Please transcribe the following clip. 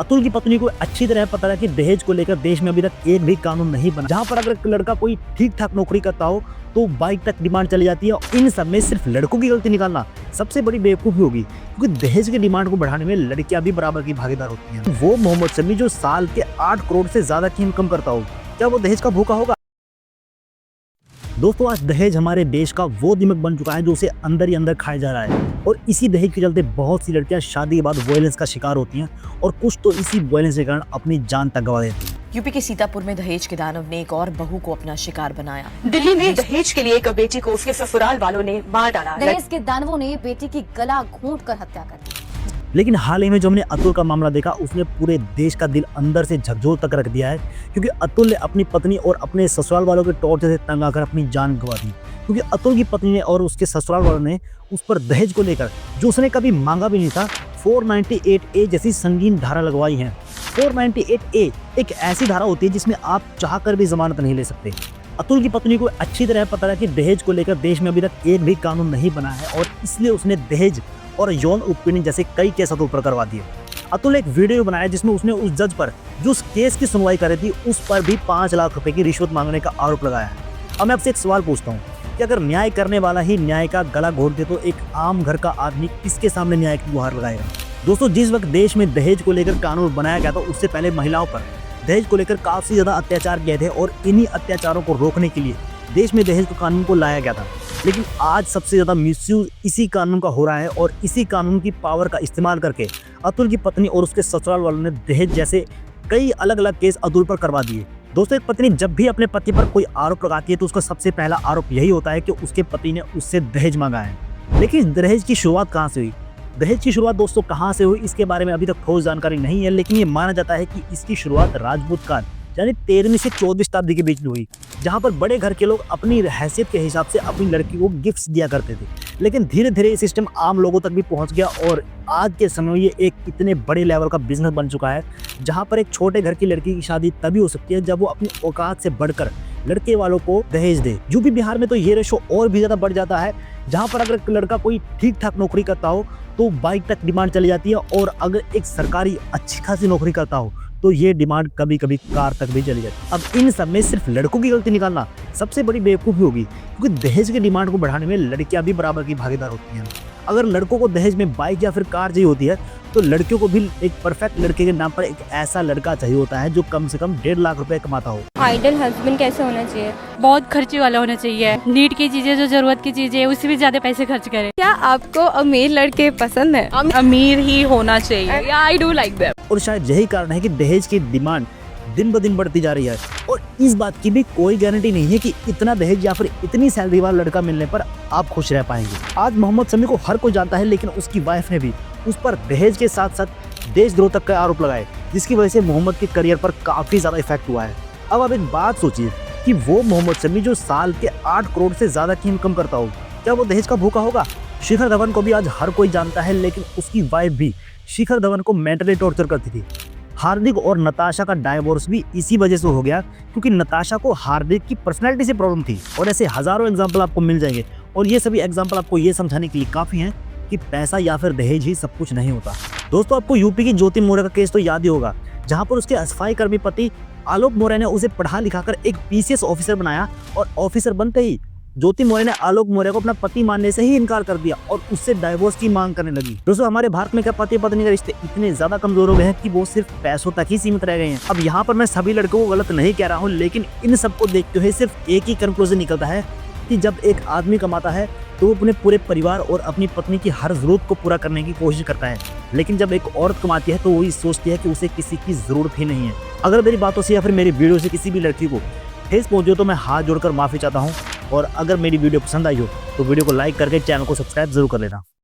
अतुल की पत्नी को अच्छी तरह पता है कि दहेज को लेकर देश में अभी तक एक भी कानून नहीं बना, जहां पर अगर एक लड़का कोई ठीक ठाक नौकरी करता हो तो बाइक तक डिमांड चली जाती है। और इन सब में सिर्फ लड़कों की गलती निकालना सबसे बड़ी बेवकूफ़ी होगी, क्योंकि दहेज की डिमांड को बढ़ाने में लड़कियां भी बराबर की भागीदार होती हैं। वो मोहम्मद शमी जो साल के 8 करोड़ से ज्यादा की इनकम करता हो, क्या वो दहेज का भूखा होगा? दोस्तों, आज दहेज हमारे देश का वो दिमाग बन चुका है जो उसे अंदर ही अंदर खाया जा रहा है। और इसी दहेज के चलते बहुत सी लड़कियां शादी के बाद वायलेंस का शिकार होती हैं और कुछ तो इसी वायलेंस के कारण अपनी जान तक गंवा देती हैं। यूपी के सीतापुर में दहेज के दानव ने एक और बहू को अपना शिकार बनाया। दिल्ली में दहेज के लिए एक बेटी को उसके ससुराल वालों ने मार डाला। दहेज के दानवों ने बेटी की गला घोंटकर हत्या कर दी। लेकिन हाल ही में जो हमने अतुल का मामला देखा, उसने पूरे देश का दिल अंदर से झकझोर तक रख दिया है, क्योंकि अतुल ने अपनी पत्नी और अपने ससुराल वालों के टॉर्चर से तंग आकर अपनी जान गंवा दी। क्योंकि अतुल की पत्नी ने और उसके ससुराल वालों ने उस पर दहेज को लेकर, जो उसने कभी मांगा भी नहीं था, 498A जैसी संगीन धारा लगवाई है। 498A एक ऐसी धारा होती है जिसमें आप चाहकर भी जमानत नहीं ले सकते। अतुल की पत्नी को अच्छी तरह पता है कि दहेज को लेकर देश में अभी तक एक भी कानून नहीं बना है, और इसलिए उसने दहेज और यौन उत्पीड़न जैसे कई केस अतुल पर करवा दिए। अतुल एक वीडियो बनाया जिसमें उसने उस जज पर जो उस केस की सुनवाई कर रही थी, उस पर भी 5 लाख रुपए की रिश्वत मांगने का आरोप लगाया है। अब मैं आपसे एक सवाल पूछता हूँ कि अगर न्याय करने वाला ही न्याय का गला घोट दे तो एक आम घर का आदमी किसके सामने न्याय की गुहार लगाएगा? दोस्तों, जिस वक्त देश में दहेज को लेकर कानून बनाया गया था, उससे पहले महिलाओं पर दहेज को लेकर काफी ज्यादा अत्याचार किए थे, और इन्हीं अत्याचारों को रोकने के लिए देश में दहेज कानून को लाया गया था। लेकिन आज सबसे ज्यादा मिसयूज इसी कानून का हो रहा है, और इसी कानून की पावर का इस्तेमाल करके अतुल की पत्नी और उसके ससुराल वालों ने दहेज जैसे कई अलग अलग केस अतुल पर करवा दिए। दोस्तों, एक पत्नी जब भी अपने पति पर कोई आरोप लगाती है तो उसका सबसे पहला आरोप यही होता है कि उसके पति ने उससे दहेज मांगा है। लेकिन दहेज की शुरुआत कहाँ से हुई? दहेज की शुरुआत दोस्तों कहाँ से हुई, इसके बारे में अभी तक ठोस जानकारी नहीं है, लेकिन ये माना जाता है कि इसकी शुरुआत राजपूत काल यानी 13वीं से 14वीं शताब्दी के बीच में हुई, जहां पर बड़े घर के लोग अपनी हैसियत के हिसाब से अपनी लड़की को गिफ्ट्स दिया करते थे। लेकिन धीरे धीरे ये सिस्टम आम लोगों तक भी पहुंच गया, और आज के समय में ये एक इतने बड़े लेवल का बिजनेस बन चुका है, जहां पर एक छोटे घर की लड़की की शादी तभी हो सकती है जब वो अपनी औकात से बढ़कर लड़के वालों को दहेज दे। यूपी बिहार में तो ये रेशो और भी ज्यादा बढ़ जाता है, जहां पर अगर एक लड़का कोई ठीक ठाक नौकरी करता हो तो बाइक तक डिमांड चली जाती है, और अगर एक सरकारी अच्छी खासी नौकरी करता हो तो ये डिमांड कभी कभी कार तक भी चली जाती है। अब इन सब में सिर्फ लड़कों की गलती निकालना सबसे बड़ी बेवकूफ़ी होगी, क्योंकि दहेज की डिमांड को बढ़ाने में लड़कियां भी बराबर की भागीदार होती हैं। अगर लड़कों को दहेज में बाइक या फिर कार चाहिए होती है, तो लड़कियों को भी एक परफेक्ट लड़के के नाम पर एक ऐसा लड़का चाहिए होता है जो कम से कम 1.5 लाख रुपए कमाता हो। आइडल हस्बैंड कैसे होना चाहिए? बहुत खर्चे वाला होना चाहिए। नीड की चीजें, जो जरूरत की चीजें, उससे भी ज्यादा पैसे खर्च करे। क्या आपको अमीर लड़के पसंद है? अमीर ही होना चाहिए। I do like that. और शायद यही कारण है कि दहेज की डिमांड दिन ब दिन बढ़ती जा रही है, और इस बात की भी कोई गारंटी नहीं है कि इतना दहेज या फिर इतनी सैलरी वाला लड़का मिलने पर आप खुश रह पाएंगे। आज मोहम्मद शमी को हर कोई जानता है, लेकिन उसकी वाइफ ने भी उस पर दहेज के साथ साथ देशद्रोह तक का आरोप लगाए, जिसकी वजह से मोहम्मद के करियर पर काफी ज्यादा इफेक्ट हुआ है। अब आप एक बात सोचिए कि वो मोहम्मद शमी जो साल के 8 करोड़ से ज्यादा की इनकम करता हो, क्या वो दहेज का भूखा होगा? शिखर धवन को भी आज हर कोई जानता है, लेकिन उसकी वाइफ भी शिखर धवन को मेंटली टॉर्चर करती थी। हार्दिक और नताशा का डाइवोर्स भी इसी वजह से हो गया, क्योंकि नताशा को हार्दिक की पर्सनैलिटी से प्रॉब्लम थी। और ऐसे हजारों एग्जाम्पल आपको मिल जाएंगे, और ये सभी एग्जाम्पल आपको ये समझाने के लिए काफी हैं कि पैसा या फिर दहेज ही सब कुछ नहीं होता। दोस्तों, आपको यूपी की ज्योति मौर्य का केस तो याद ही होगा, जहां पर उसके सफाई कर्मी पति आलोक मौर्य ने उसे पढ़ा लिखाकर एक PCS ऑफिसर बनाया, और ऑफिसर बनते ही ज्योति मौर्य ने आलोक मौर्य को अपना पति मानने से ही इनकार कर दिया और उससे डाइवोर्स की मांग करने लगी। दोस्तों, हमारे भारत में क्या पति पत्नी के रिश्ते इतने ज्यादा कमजोर हो गए हैं कि वो सिर्फ पैसों तक ही सीमित रह गए हैं। अब यहाँ पर मैं सभी लड़कों को गलत नहीं कह रहा हूँ, लेकिन इन सबको देखते हुए सिर्फ एक ही कंक्लूजन निकलता है कि जब एक आदमी कमाता है तो वो अपने पूरे परिवार और अपनी पत्नी की हर जरूरत को पूरा करने की कोशिश करता है, लेकिन जब एक औरत कमाती है तो वो ये सोचती है कि उसे किसी की जरूरत ही नहीं है। अगर मेरी बातों से या फिर मेरी वीडियो से किसी भी लड़की को ठेस पहुंचे तो मैं हाथ जोड़कर माफी चाहता हूं, और अगर मेरी वीडियो पसंद आई हो तो वीडियो को लाइक करके चैनल को सब्सक्राइब जरूर कर लेना।